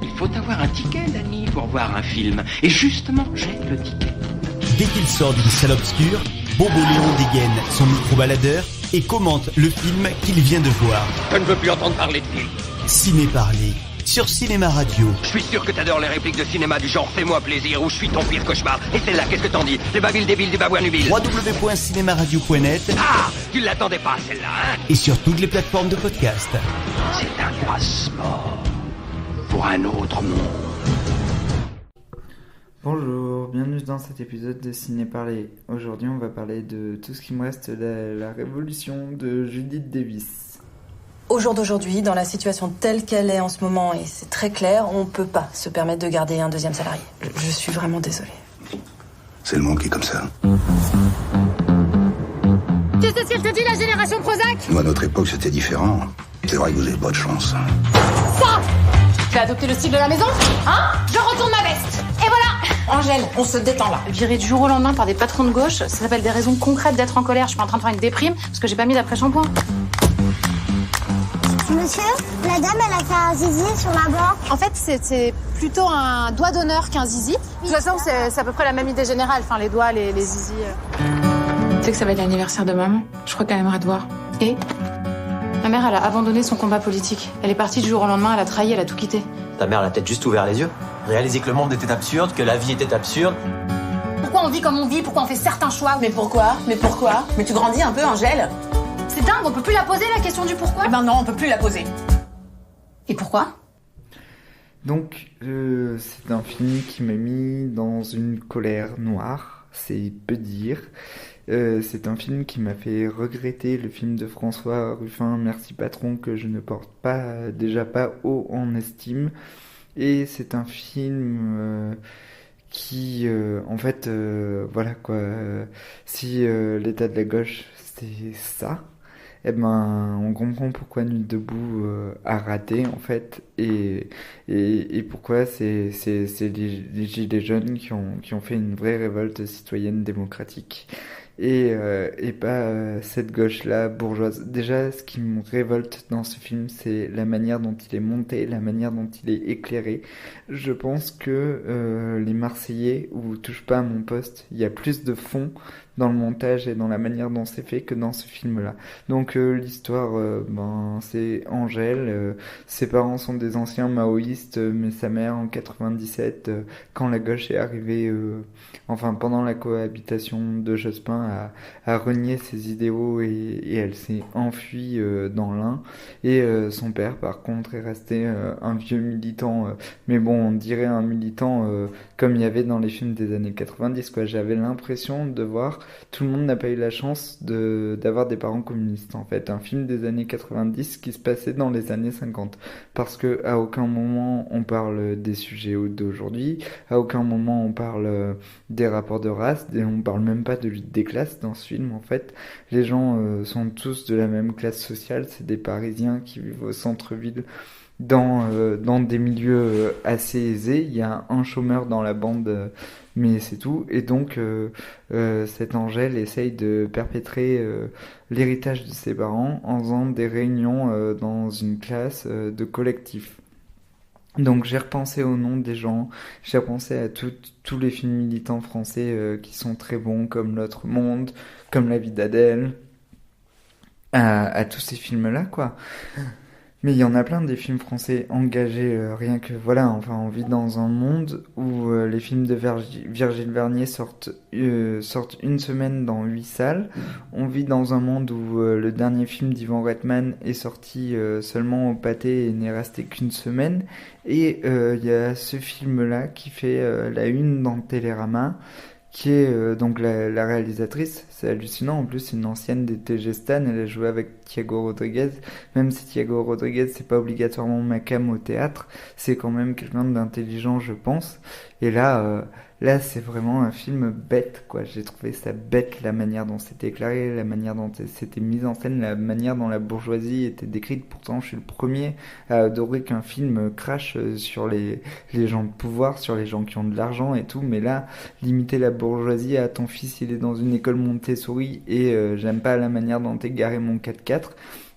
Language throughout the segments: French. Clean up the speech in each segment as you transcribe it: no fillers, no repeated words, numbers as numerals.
Il faut avoir un ticket, Danny, pour voir un film. Et justement, j'ai le ticket. Dès qu'il sort d'une salle obscure, Bobo Léon dégaine son micro-baladeur et commente le film qu'il vient de voir. Je ne veux plus entendre parler de film. Ciné Parler, sur Cinéma Radio. Je suis sûr que t'adores les répliques de cinéma du genre « Fais-moi plaisir » ou « Je suis ton pire cauchemar ». Et celle-là, qu'est-ce que t'en dis? Les babiles débiles du babouin nubile. www.cinemaradio.net. Ah, tu l'attendais pas, celle-là, hein? Et sur toutes les plateformes de podcast. C'est un passeport pour un autre monde. Bonjour, bienvenue dans cet épisode de Ciné Parler. Aujourd'hui, on va parler de tout ce qui me reste de la révolution de Judith Davis. Au jour d'aujourd'hui, dans la situation telle qu'elle est en ce moment, et c'est très clair, on peut pas se permettre de garder un deuxième salarié. Je suis vraiment désolée. C'est le monde qui est comme ça. Qu'est-ce qu'elle te dit, la génération Prozac? Moi, à notre époque, c'était différent. C'est vrai que vous avez pas de chance. Ça! Tu as adopté le style de la maison? Hein? Je retourne ma veste. Et voilà! Angèle, on se détend là. Viré du jour au lendemain par des patrons de gauche, ça s'appelle des raisons concrètes d'être en colère. Je suis pas en train de faire une déprime parce que j'ai pas mis d'après-shampoing. Monsieur, la dame, elle a fait un zizi sur la banque. En fait, c'est plutôt un doigt d'honneur qu'un zizi. De toute façon, c'est à peu près la même idée générale. Enfin, les doigts, les zizis. Tu sais que ça va être l'anniversaire de maman. Je crois qu'elle aimerait te voir. Et ma mère, elle a abandonné son combat politique. Elle est partie du jour au lendemain, elle a trahi, elle a tout quitté. Ta mère, elle a peut-être juste ouvert les yeux. Réalisé que le monde était absurde, que la vie était absurde. Pourquoi on vit comme on vit? Pourquoi on fait certains choix? Mais pourquoi? Mais tu grandis un peu, Angèle? C'est dingue, on peut plus la poser, la question du pourquoi? Eh ben non, on peut plus la poser. Et pourquoi? Donc, c'est un film qui m'a mis dans une colère noire, c'est peu dire. C'est un film qui m'a fait regretter le film de François Ruffin, Merci Patron, que je ne porte déjà pas haut en estime. Et c'est un film qui, en fait, voilà quoi, si l'état de la gauche c'est ça, eh ben on comprend pourquoi Nuit debout a raté en fait, et pourquoi c'est les gilets jaunes qui ont fait une vraie révolte citoyenne démocratique. Et pas cette gauche-là bourgeoise. Déjà, ce qui me révolte dans ce film, c'est la manière dont il est monté, la manière dont il est éclairé. Je pense que les Marseillais, ou Touche pas à mon poste, il y a plus de fond dans le montage et dans la manière dont c'est fait que dans ce film-là. Donc l'histoire, c'est Angèle. Ses parents sont des anciens maoïstes, mais sa mère en 97, quand la gauche est arrivée, pendant la cohabitation de Jospin, a renié ses idéaux et elle s'est enfuie dans l'Ain. Et son père, par contre, est resté un vieux militant, mais bon, on dirait un militant comme il y avait dans les films des années 90, quoi. J'avais l'impression de voir, tout le monde n'a pas eu la chance d'avoir des parents communistes, en fait. Un film des années 90 qui se passait dans les années 50. Parce que à aucun moment on parle des sujets d'aujourd'hui, à aucun moment on parle des rapports de race, et on parle même pas de lutte des classes dans ce film, en fait. Les gens sont tous de la même classe sociale, c'est des Parisiens qui vivent au centre-ville, dans des milieux assez aisés. Il y a un chômeur dans la bande, mais c'est tout. Et donc cette Angèle essaye de perpétrer l'héritage de ses parents en faisant des réunions dans une classe de collectif. Donc j'ai repensé au nom des gens, j'ai repensé à tous les films militants français qui sont très bons, comme L'autre monde, comme La vie d'Adèle, à tous ces films-là, quoi. Mais il y en a plein des films français engagés, rien que, voilà, on vit dans un monde où les films de Virgile Vernier sortent une semaine dans 8 salles. On vit dans un monde où le dernier film d'Ivan Reitman est sorti seulement au Pâté et n'est resté qu'une semaine. Et il y a ce film-là qui fait la une dans Télérama, qui est donc la réalisatrice. C'est hallucinant, en plus c'est une ancienne des TG Stan, elle a joué avec Thiago Rodriguez, même si Thiago Rodriguez c'est pas obligatoirement ma cam au théâtre, c'est quand même quelqu'un d'intelligent, je pense. Et là c'est vraiment un film bête, quoi. J'ai trouvé ça bête, la manière dont c'était éclairé, la manière dont c'était mis en scène, la manière dont la bourgeoisie était décrite. Pourtant je suis le premier à adorer qu'un film crache sur les gens de pouvoir, sur les gens qui ont de l'argent et tout, mais là, limiter la bourgeoisie à ton fils il est dans une école Montessori et j'aime pas la manière dont t'es garé mon 4x4,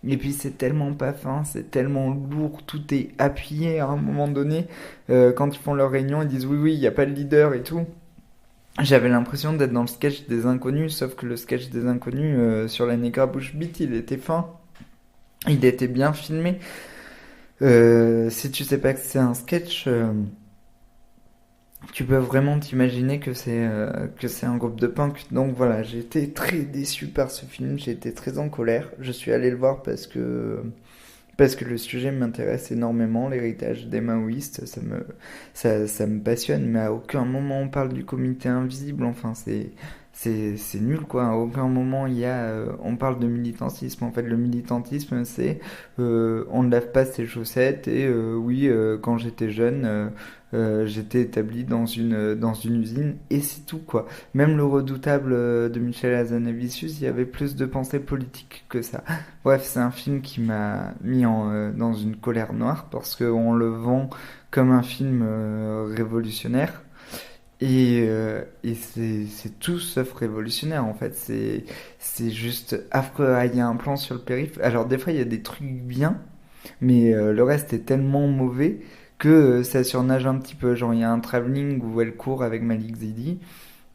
Et puis c'est tellement pas fin, c'est tellement lourd, tout est appuyé à un moment donné. Quand ils font leur réunion, ils disent oui, il n'y a pas de leader et tout. J'avais l'impression d'être dans le sketch des Inconnus, sauf que le sketch des Inconnus sur la Negra Bush Beat, il était fin. Il était bien filmé. Si tu sais pas que c'est un sketch, tu peux vraiment t'imaginer que c'est un groupe de punk. Donc voilà, j'ai été très déçu par ce film, j'ai été très en colère. Je suis allé le voir parce que le sujet m'intéresse énormément, l'héritage des maoïstes, ça me passionne, mais à aucun moment on parle du comité invisible, enfin c'est nul quoi, à aucun moment on parle de militantisme. En fait le militantisme c'est on ne lave pas ses chaussettes et quand j'étais jeune j'étais établi dans une usine et c'est tout quoi. Même le Redoutable de Michel Hazanavicius, il y avait plus de pensée politique que ça. Bref, c'est un film qui m'a mis dans une colère noire parce qu'on le vend comme un film révolutionnaire. Et c'est tout sauf révolutionnaire en fait, c'est juste affreux. Il y a un plan sur le périph', alors des fois il y a des trucs bien, mais le reste est tellement mauvais que ça surnage un petit peu. Genre il y a un travelling où elle court avec Malik Zidi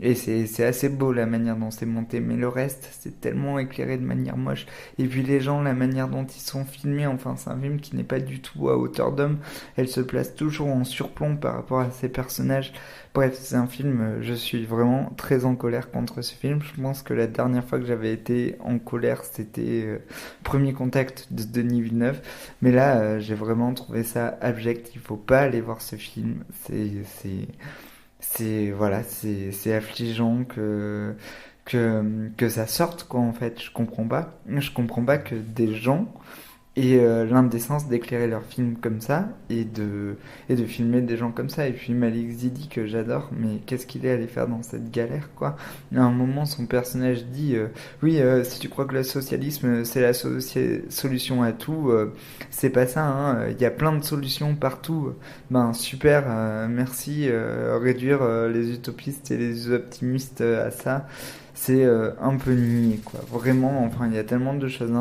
et c'est assez beau la manière dont c'est monté, mais le reste c'est tellement éclairé de manière moche. Et puis les gens, la manière dont ils sont filmés, enfin c'est un film qui n'est pas du tout à hauteur d'homme. Elle se place toujours en surplomb par rapport à ses personnages. Bref, c'est un film, je suis vraiment très en colère contre ce film. Je pense que la dernière fois que j'avais été en colère, c'était Premier Contact de Denis Villeneuve. Mais là, j'ai vraiment trouvé ça abject. Il faut pas aller voir ce film. C'est affligeant que ça sorte quoi en fait. Je comprends pas que des gens aient l'indécence d'éclairer leur film comme ça et de filmer des gens comme ça. Et puis Malik Zidi que j'adore, mais qu'est-ce qu'il est allé faire dans cette galère quoi. À un moment son personnage dit si tu crois que le socialisme c'est la solution à tout, c'est pas ça hein. Il y a plein de solutions partout. Ben super, merci. Réduire les utopistes et les optimistes à ça, c'est un peu niais quoi. Vraiment, enfin il y a tellement de choses